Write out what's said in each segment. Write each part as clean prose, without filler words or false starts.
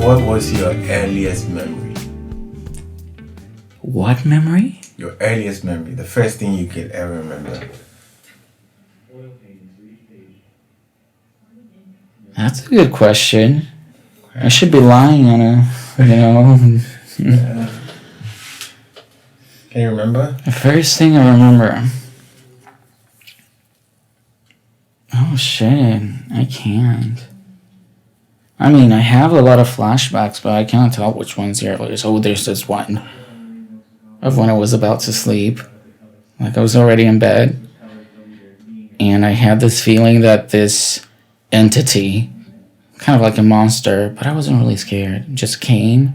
What was your earliest memory? What memory? Your earliest memory, the first thing you could ever remember. That's a good question. I should be lying on a, Yeah. Can you remember? The first thing I remember. Oh shit, I can't. I mean, I have a lot of flashbacks, but I can't tell which one's the earliest. Oh, there's this one of when I was about to sleep. Like, I was already in bed. And I had this feeling that this entity, kind of like a monster, but I wasn't really scared, just came,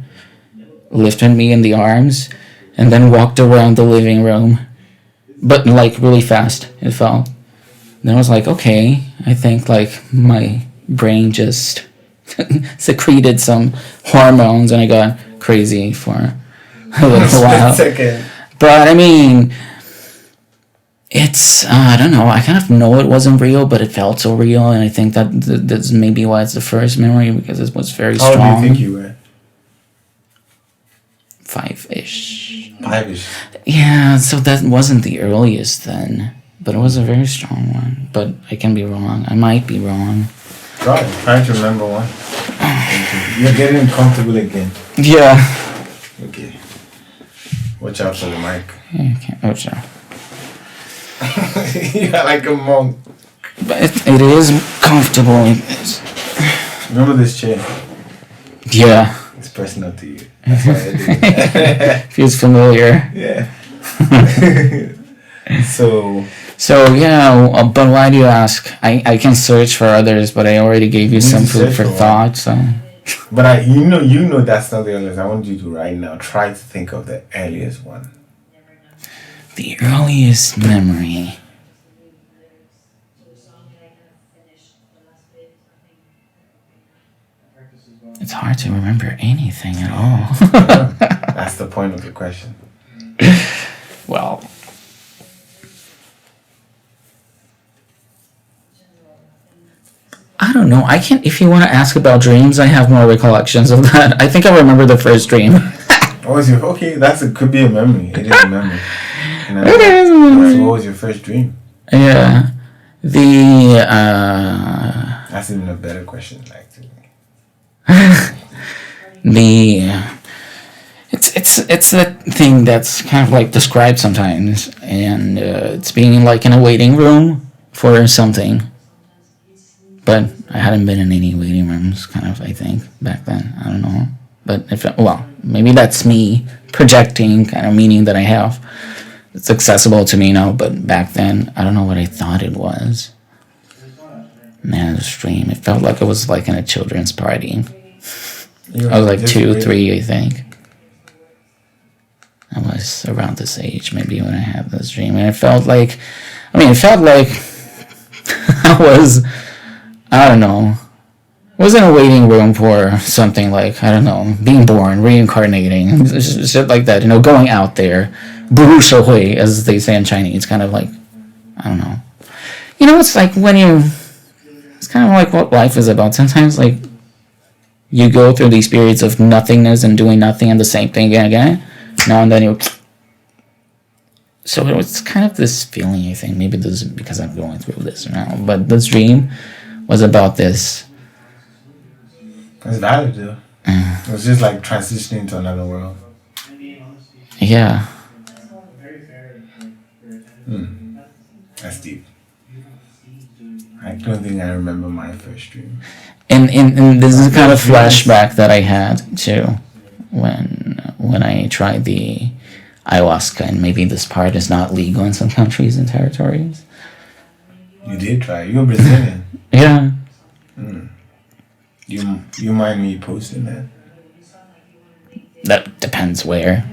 lifted me in the arms, and then walked around the living room. But, like, really fast, it felt. Then I was like, okay, I think, like, my brain just secreted some hormones and I got crazy for a little while. But I mean, it's I don't know, I kind of know it wasn't real, but it felt so real, and I think that that's maybe why it's the first memory, because it was very strong. How do you think you were? 5-ish. 5-ish. Yeah, so that wasn't the earliest then, but it was a very strong one. But I can be wrong. I might be wrong. Trying to remember one. You're getting comfortable again. Yeah. Okay. Watch out for the mic. Yeah, okay. Oh, sure. You're like a monk. But it is comfortable like this. Remember this chair? Yeah. It's personal to you. That's why I did it. Feels familiar. Yeah. So yeah, but why do you ask? I can search for others, but I already gave you some food for thought. So, but you know that's not the earliest. I want you to right now try to think of the earliest one. The earliest memory. It's hard to remember anything at all. That's the point of the question. Well. I don't know. I can't. If you want to ask about dreams, I have more recollections of that. I think I remember the first dream. What was your? Okay, could be a memory. It is a memory. It is a memory. So what was your first dream? Yeah, That's even a better question, actually. It's that thing that's kind of like described sometimes, and it's being like in a waiting room for something. But I hadn't been in any waiting rooms, kind of, I think, back then. I don't know. But, maybe that's me projecting kind of meaning that I have. It's accessible to me now, but back then, I don't know what I thought it was. Man, this dream, it felt like it was like in a children's party. I was like 2, 3, I think. I was around this age, maybe, when I had this dream. And it felt like I was... I don't know. I was in a waiting room for something like, I don't know, being born, reincarnating, shit like that. Going out there. 步入社会, as they say in Chinese. Kind of like, I don't know. It's like it's kind of like what life is about. Sometimes, like, you go through these periods of nothingness and doing nothing and the same thing again. Now and then So it was kind of this feeling, I think. Maybe this is because I'm going through this now. But this dream was about this. It's valid, though. It was just like transitioning to another world. Yeah. That's deep. I don't think I remember my first dream. And this is the kind of flashback that I had too, when I tried the ayahuasca, and maybe this part is not legal in some countries and territories. You did try. You're Brazilian. Yeah. You mind me posting that? That depends where.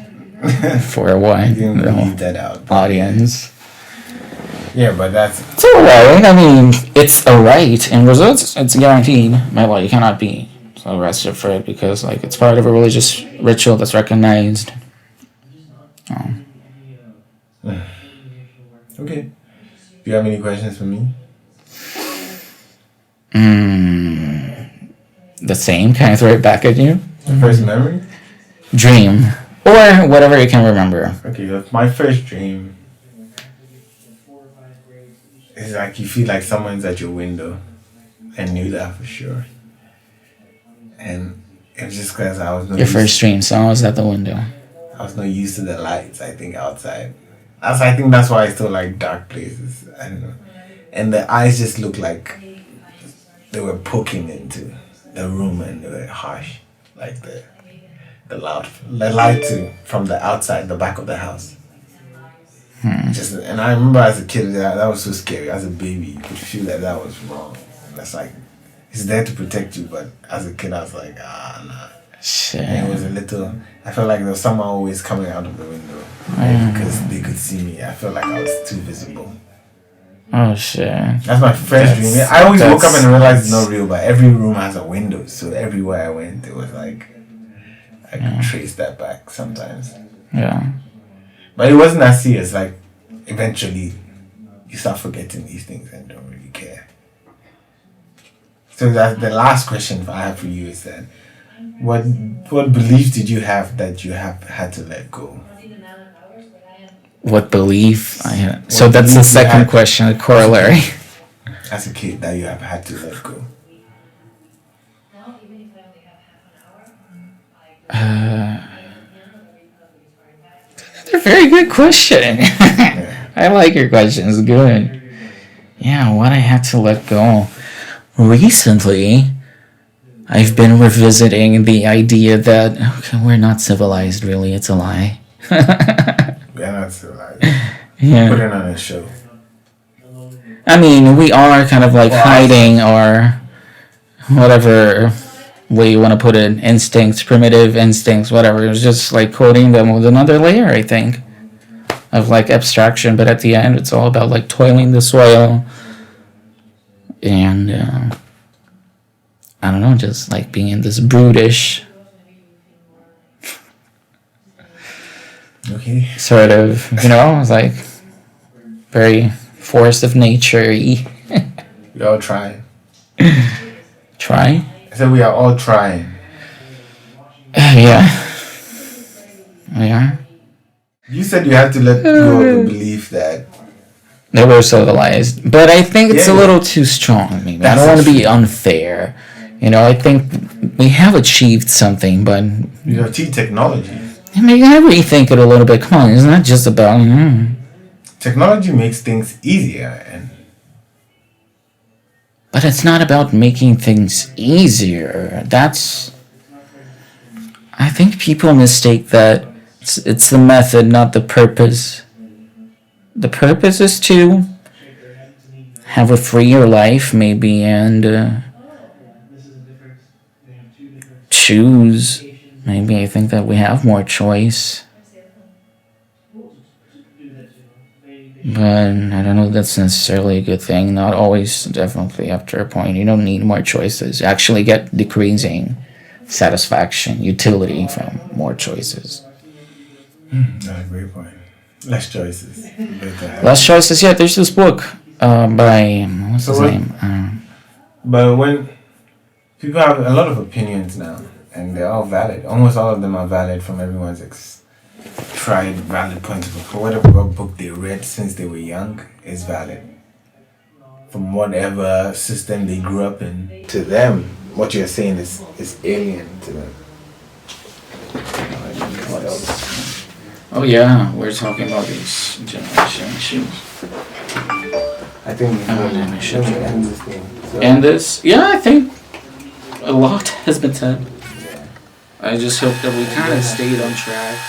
For what? You can leave that out. Audience. Yeah, but that's... It's alright. I mean, it's a right. In Brazil, it's guaranteed. You cannot be arrested for it because, like, it's part of a religious ritual that's recognized. Okay. Do you have any questions for me? The same? Can I throw it back at you? First memory? Dream. Or whatever you can remember. Okay, my first dream is like you feel like someone's at your window. I knew that for sure. And it was just because I was not Your first dream, so I was at the window. I was not used to the lights, I think, outside. I think that's why I still like dark places. I don't know. And the eyes just looked like they were poking into the room and they were harsh. Like the light too, from the outside, the back of the house. And I remember as a kid, that was so scary. As a baby, you could feel that was wrong. That's like, it's there to protect you, but as a kid, I was like, nah. Shit. And it was a little, I felt like there was someone always coming out of the window because they could see me. I felt like I was too visible. Oh shit. That's my first dream. I always woke up and realized it's not real, but every room has a window, so everywhere I went, it was like, I could trace that back sometimes. Yeah. But it wasn't as serious. Like, eventually, you start forgetting these things and don't really care. So that the last question I have for you is that, what beliefs did you have that you have had to let go? What belief I had? So that's the second question, a corollary. As a kid, that you have had to let go. Another very good question. I like your questions. Good. Yeah, what I had to let go. Recently, I've been revisiting the idea that we're not civilized, really. It's a lie. We're not civilized. Yeah. Put it on a show. I mean, we are kind of like hiding our whatever way you want to put it, instincts, primitive instincts, whatever. It's just like coating them with another layer, I think, of like abstraction. But at the end, it's all about like toiling the soil and I don't know, just like being in this brutish sort of, it's like very force of nature-y. We all try. Try? I said we are all trying. Yeah. We are. You said you had to let go of the belief that they were civilized. But I think it's a little too strong, maybe. I don't want to be unfair. I think we have achieved something, but you have technology. I mean, you gotta rethink it a little bit. Come on, it's not just about... Technology makes things easier. But it's not about making things easier. I think people mistake that it's the method, not the purpose. The purpose is to have a freer life, maybe, and choose. Maybe I think that we have more choice. But I don't know if that's necessarily a good thing. Not always, definitely after a point. You don't need more choices. You actually get decreasing satisfaction, utility from more choices. That's a great point. Less choices. Less choices, yeah. There's this book by, what's his name? But when people have a lot of opinions now, and they're all valid. Almost all of them are valid from everyone's tried valid point of view. For whatever book they read since they were young is valid. From whatever system they grew up in. To them, what you're saying is alien to them. What else? Oh yeah, we're talking about these generation issues. I think we should end this thing. And this? Yeah, I think a lot has been said. I just hope that we kind of stayed on track.